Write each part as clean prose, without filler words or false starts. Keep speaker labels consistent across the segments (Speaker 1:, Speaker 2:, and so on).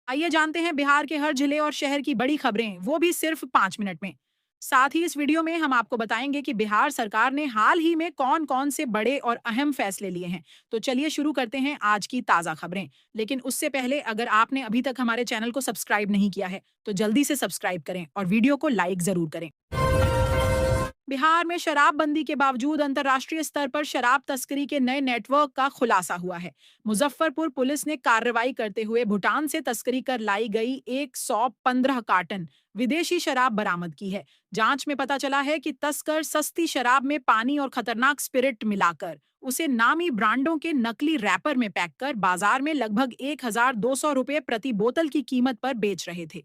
Speaker 1: आइए जानते हैं बिहार के हर जिले और शहर की बड़ी खबरें, वो भी सिर्फ 5 मिनट में। साथ ही इस वीडियो में हम आपको बताएंगे कि बिहार सरकार ने हाल ही में कौन कौन से बड़े और अहम फैसले लिए हैं। तो चलिए शुरू करते हैं आज की ताजा खबरें। लेकिन उससे पहले अगर आपने अभी तक हमारे चैनल को सब्सक्राइब नहीं किया है तो जल्दी से सब्सक्राइब करें और वीडियो को लाइक जरूर करें। बिहार में शराबबंदी के बावजूद अंतर्राष्ट्रीय स्तर पर शराब तस्करी के नए नेटवर्क का खुलासा हुआ है। मुजफ्फरपुर पुलिस ने कार्रवाई करते हुए भूटान से तस्करी कर लाई गई 115 कार्टन विदेशी शराब बरामद की है। जांच में पता चला है कि तस्कर सस्ती शराब में पानी और खतरनाक स्पिरिट मिलाकर उसे नामी ब्रांडों के नकली रैपर में पैक कर बाजार में लगभग 1,200 रुपये प्रति बोतल की कीमत पर बेच रहे थे।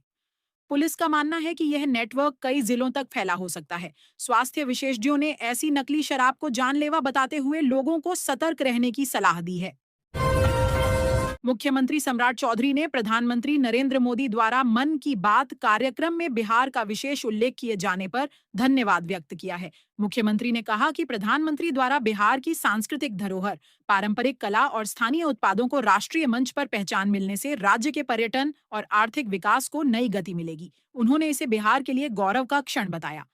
Speaker 1: पुलिस का मानना है कि यह नेटवर्क कई जिलों तक फैला हो सकता है। स्वास्थ्य विशेषज्ञों ने ऐसी नकली शराब को जानलेवा बताते हुए लोगों को सतर्क रहने की सलाह दी है। मुख्यमंत्री सम्राट चौधरी ने प्रधानमंत्री नरेंद्र मोदी द्वारा मन की बात कार्यक्रम में बिहार का विशेष उल्लेख किए जाने पर धन्यवाद व्यक्त किया है। मुख्यमंत्री ने कहा कि प्रधानमंत्री द्वारा बिहार की सांस्कृतिक धरोहर, पारंपरिक कला और स्थानीय उत्पादों को राष्ट्रीय मंच पर पहचान मिलने से राज्य के पर्यटन और आर्थिक विकास को नई गति मिलेगी। उन्होंने इसे बिहार के लिए गौरव का क्षण बताया।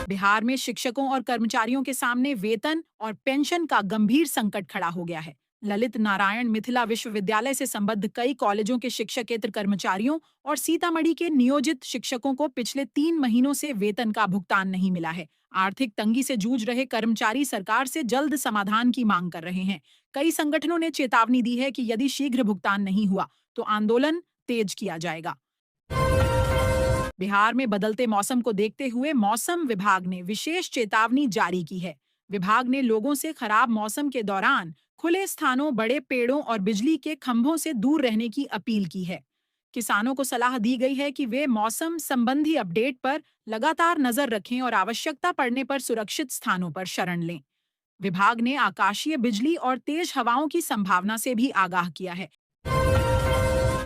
Speaker 1: बिहार में शिक्षकों और कर्मचारियों के सामने वेतन और पेंशन का गंभीर संकट खड़ा हो गया है। ललित नारायण मिथिला विश्वविद्यालय से संबद्ध कई कॉलेजों के शिक्षकेतर कर्मचारियों और सीतामढ़ी के नियोजित शिक्षकों को पिछले 3 महीनों से वेतन का भुगतान नहीं मिला है। आर्थिक तंगी से जूझ रहे कर्मचारी सरकार से जल्द समाधान की मांग कर रहे हैं। कई संगठनों ने चेतावनी दी है कि यदि शीघ्र भुगतान नहीं हुआ तो आंदोलन तेज किया जाएगा। बिहार में बदलते मौसम को देखते हुए मौसम विभाग ने विशेष चेतावनी जारी की है। विभाग ने लोगों से खराब मौसम के दौरान खुले स्थानों, बड़े पेड़ों और बिजली के खंभों से दूर रहने की अपील की है। किसानों को सलाह दी गई है कि वे मौसम संबंधी अपडेट पर लगातार नजर रखें और आवश्यकता पड़ने पर सुरक्षित स्थानों पर शरण लें। विभाग ने आकाशीय बिजली और तेज हवाओं की संभावना से भी आगाह किया है।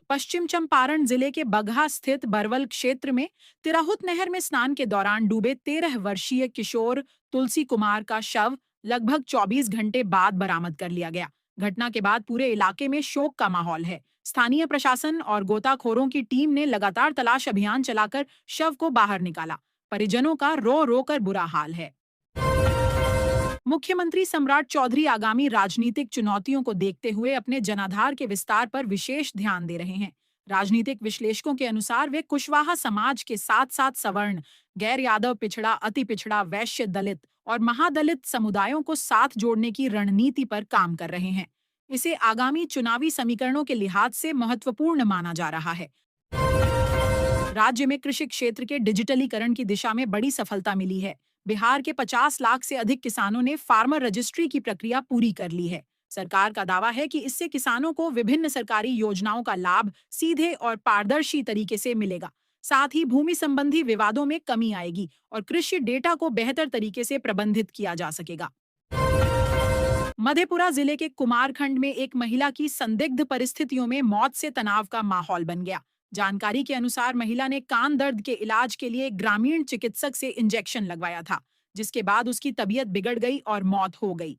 Speaker 1: पश्चिम चंपारण जिले के बगहा स्थित बरवल क्षेत्र में तिरहुत नहर में स्नान के दौरान डूबे 13 वर्षीय किशोर तुलसी कुमार का शव लगभग 24 घंटे बाद बरामद कर लिया गया। घटना के बाद पूरे इलाके में शोक का माहौल है। स्थानीय प्रशासन और गोताखोरों की टीम ने लगातार तलाश अभियान चलाकर शव को बाहर निकाला। परिजनों का रो रो कर बुरा हाल है। मुख्यमंत्री सम्राट चौधरी आगामी राजनीतिक चुनौतियों को देखते हुए अपने जनाधार के विस्तार पर विशेष ध्यान दे रहे हैं। राजनीतिक विश्लेषकों के अनुसार वे कुशवाहा समाज के साथ साथ सवर्ण, गैर यादव पिछड़ा, अति पिछड़ा, वैश्य दलित और महादलित समुदायों को साथ जोड़ने की रणनीति पर काम कर रहे हैं। इसे आगामी चुनावी समीकरणों के लिहाज से महत्वपूर्ण माना जा रहा है। राज्य में कृषि क्षेत्र के डिजिटलीकरण की दिशा में बड़ी सफलता मिली है। बिहार के 50 लाख से अधिक किसानों ने फार्मर रजिस्ट्री की प्रक्रिया पूरी कर ली है। सरकार का दावा है कि इससे किसानों को विभिन्न सरकारी योजनाओं का लाभ सीधे और पारदर्शी तरीके से मिलेगा। साथ ही भूमि संबंधी विवादों में कमी आएगी और कृषि डेटा को बेहतर तरीके से प्रबंधित किया जा सकेगा। मधेपुरा जिले के कुमारखंड में एक महिला की संदिग्ध परिस्थितियों में मौत से तनाव का माहौल बन गया। जानकारी के अनुसार महिला ने कान दर्द के इलाज के लिए एक ग्रामीण चिकित्सक से इंजेक्शन लगवाया था, जिसके बाद उसकी तबीयत बिगड़ गई और मौत हो गई।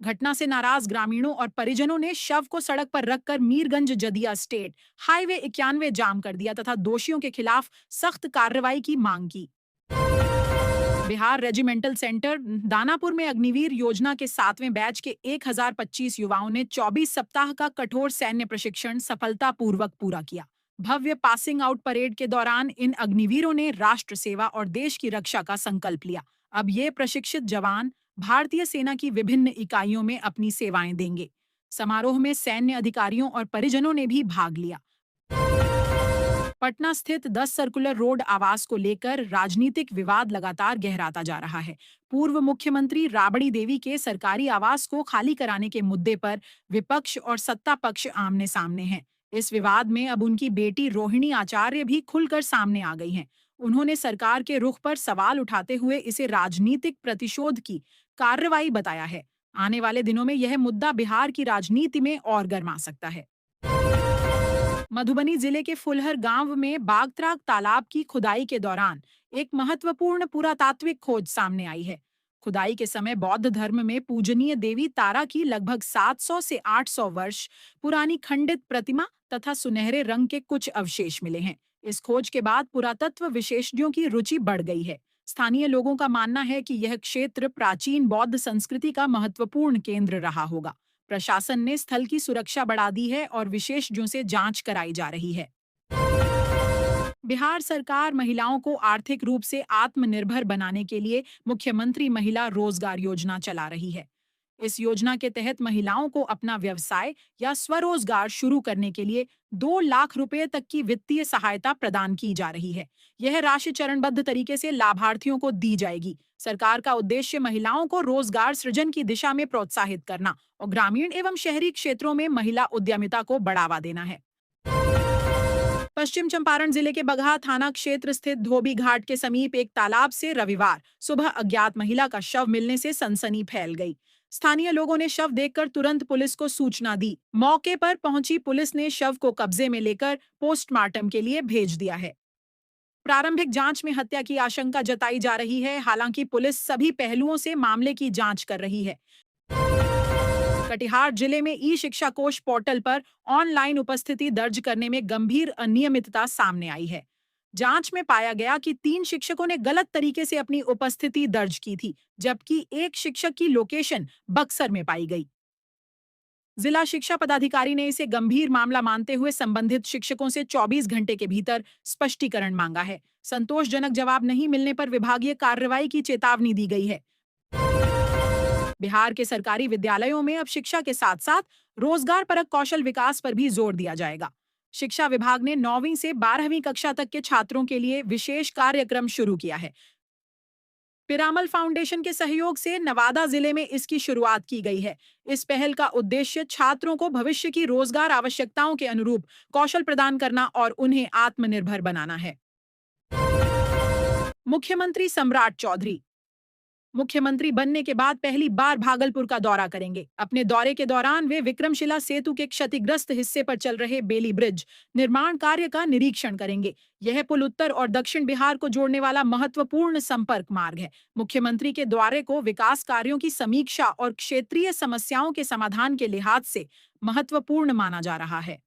Speaker 1: घटना से नाराज ग्रामीणों और परिजनों ने शव को सड़क पर रखकर मीरगंज जदिया स्टेट हाईवे 91 जाम कर दिया तथा दोषियों के खिलाफ सख्त कार्रवाई की मांग की। बिहार रेजिमेंटल सेंटर दानापुर में अग्निवीर योजना के 7वें बैच के 1025 युवाओं ने 24 सप्ताह का कठोर सैन्य प्रशिक्षण सफलतापूर्वक पूरा किया। भव्य पासिंग आउट परेड के दौरान इन अग्निवीरों ने राष्ट्र सेवा और देश की रक्षा का संकल्प लिया। अब ये प्रशिक्षित जवान भारतीय सेना की विभिन्न इकाइयों में अपनी सेवाएं देंगे। समारोह में सैन्य अधिकारियों और परिजनों ने भी भाग लिया। पटना स्थित 10 सर्कुलर रोड आवास को लेकर राजनीतिक विवाद लगातार गहराता जा रहा है। पूर्व मुख्यमंत्री राबड़ी देवी के सरकारी आवास को खाली कराने के मुद्दे पर विपक्ष और सत्ता पक्ष आमने सामने हैं। इस विवाद में अब उनकी बेटी रोहिणी आचार्य भी खुलकर सामने आ गई हैं। उन्होंने सरकार के रुख पर सवाल उठाते हुए इसे राजनीतिक प्रतिशोध की कार्रवाई बताया है। आने वाले दिनों में यह मुद्दा बिहार की राजनीति में और गर्मा सकता है। मधुबनी जिले के फुलहर गांव में बागत्राग तालाब की खुदाई के दौरान एक महत्वपूर्ण पुरातात्विक खोज सामने आई है। खुदाई के समय बौद्ध धर्म में पूजनीय देवी तारा की लगभग 700 से 800 वर्ष पुरानी खंडित प्रतिमा तथा सुनहरे रंग के कुछ अवशेष मिले हैं। इस खोज के बाद पुरातत्व विशेषज्ञों की रुचि बढ़ गई है। स्थानीय लोगों का मानना है कि यह क्षेत्र प्राचीन बौद्ध संस्कृति का महत्वपूर्ण केंद्र रहा होगा। प्रशासन ने स्थल की सुरक्षा बढ़ा दी है और विशेषज्ञों से जांच कराई जा रही है। बिहार सरकार महिलाओं को आर्थिक रूप से आत्मनिर्भर बनाने के लिए मुख्यमंत्री महिला रोजगार योजना चला रही है। इस योजना के तहत महिलाओं को अपना व्यवसाय या स्वरोजगार शुरू करने के लिए 2 लाख रुपए तक की वित्तीय सहायता प्रदान की जा रही है। यह राशि चरणबद्ध तरीके से लाभार्थियों को दी जाएगी। सरकार का उद्देश्य महिलाओं को रोजगार सृजन की दिशा में प्रोत्साहित करना और ग्रामीण एवं शहरी क्षेत्रों में महिला उद्यमिता को बढ़ावा देना है। पश्चिम चंपारण जिले के बगहा थाना क्षेत्र स्थित धोबी घाट के समीप एक तालाब से रविवार सुबह अज्ञात महिला का शव मिलने से सनसनी फैल गई। स्थानीय लोगों ने शव देखकर तुरंत पुलिस को सूचना दी। मौके पर पहुंची पुलिस ने शव को कब्जे में लेकर पोस्टमार्टम के लिए भेज दिया है। प्रारंभिक जांच में हत्या की आशंका जताई जा रही है। हालांकि पुलिस सभी पहलुओं से मामले की जांच कर रही है। कटिहार जिले में ई शिक्षा कोष पोर्टल पर ऑनलाइन उपस्थिति दर्ज करने में गंभीर अनियमितता सामने आई है। जांच में पाया गया कि 3 शिक्षकों ने गलत तरीके से अपनी उपस्थिति दर्ज की थी, जबकि एक शिक्षक की लोकेशन बक्सर में पाई गई। जिला शिक्षा पदाधिकारी ने इसे गंभीर मामला मानते हुए संबंधित शिक्षकों से 24 घंटे के भीतर स्पष्टीकरण मांगा है। संतोषजनक जवाब नहीं मिलने पर विभागीय कार्रवाई की चेतावनी दी गई है। बिहार के सरकारी विद्यालयों में अब शिक्षा के साथ साथ रोजगार परक कौशल विकास पर भी जोर दिया जाएगा। शिक्षा विभाग ने 9वीं से 12वीं कक्षा तक के छात्रों के लिए विशेष कार्यक्रम शुरू किया है। पिरामल फाउंडेशन के सहयोग से नवादा जिले में इसकी शुरुआत की गई है। इस पहल का उद्देश्य छात्रों को भविष्य की रोजगार आवश्यकताओं के अनुरूप कौशल प्रदान करना और उन्हें आत्मनिर्भर बनाना है। मुख्यमंत्री सम्राट चौधरी मुख्यमंत्री बनने के बाद पहली बार भागलपुर का दौरा करेंगे। अपने दौरे के दौरान वे विक्रमशिला सेतु के क्षतिग्रस्त हिस्से पर चल रहे बेली ब्रिज निर्माण कार्य का निरीक्षण करेंगे। यह पुल उत्तर और दक्षिण बिहार को जोड़ने वाला महत्वपूर्ण संपर्क मार्ग है। मुख्यमंत्री के दौरे को विकास कार्यों की समीक्षा और क्षेत्रीय समस्याओं के समाधान के लिहाज से महत्वपूर्ण माना जा रहा है।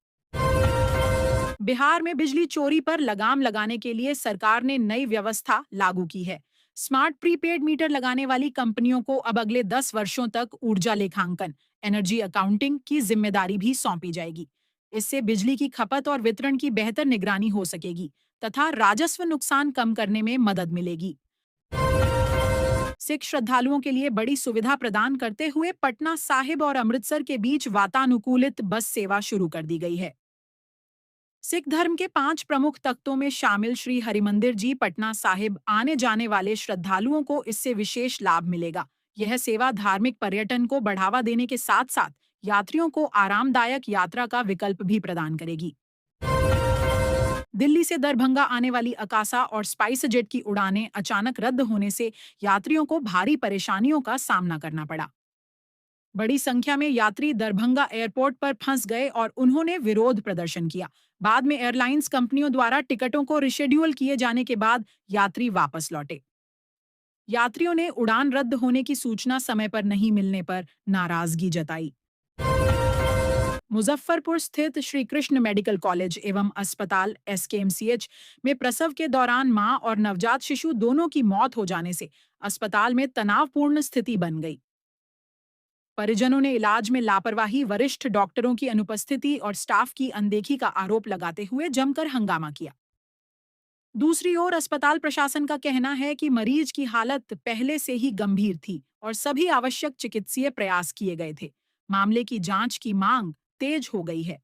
Speaker 1: बिहार में बिजली चोरी पर लगाम लगाने के लिए सरकार ने नई व्यवस्था लागू की है। स्मार्ट प्रीपेड मीटर लगाने वाली कंपनियों को अब अगले 10 वर्षों तक ऊर्जा लेखांकन, एनर्जी अकाउंटिंग की जिम्मेदारी भी सौंपी जाएगी। इससे बिजली की खपत और वितरण की बेहतर निगरानी हो सकेगी तथा राजस्व नुकसान कम करने में मदद मिलेगी। सिख श्रद्धालुओं के लिए बड़ी सुविधा प्रदान करते हुए पटना साहिब और अमृतसर के बीच वातानुकूलित बस सेवा शुरू कर दी गई है। सिख धर्म के 5 प्रमुख तख्तों में शामिल श्री हरिमंदिर जी पटना साहिब आने जाने वाले श्रद्धालुओं को इससे विशेष लाभ मिलेगा। यह सेवा धार्मिक पर्यटन को बढ़ावा देने के साथ साथ यात्रियों को आरामदायक यात्रा का विकल्प भी प्रदान करेगी। दिल्ली से दरभंगा आने वाली अकासा और स्पाइस जेट की उड़ानें अचानक रद्द होने से यात्रियों को भारी परेशानियों का सामना करना पड़ा। बड़ी संख्या में यात्री दरभंगा एयरपोर्ट पर फंस गए और उन्होंने विरोध प्रदर्शन किया। बाद में एयरलाइंस कंपनियों द्वारा टिकटों को रिशेड्यूल किए जाने के बाद यात्री वापस लौटे। यात्रियों ने उड़ान रद्द होने की सूचना समय पर नहीं मिलने पर नाराजगी जताई। मुजफ्फरपुर स्थित श्री कृष्ण मेडिकल कॉलेज एवं अस्पताल SKMCH में प्रसव के दौरान मां और नवजात शिशु दोनों की मौत हो जाने से अस्पताल में तनावपूर्ण स्थिति बन गई। परिजनों ने इलाज में लापरवाही, वरिष्ठ डॉक्टरों की अनुपस्थिति और स्टाफ की अनदेखी का आरोप लगाते हुए जमकर हंगामा किया। दूसरी ओर अस्पताल प्रशासन का कहना है कि मरीज की हालत पहले से ही गंभीर थी और सभी आवश्यक चिकित्सीय प्रयास किए गए थे। मामले की जांच की मांग तेज हो गई है।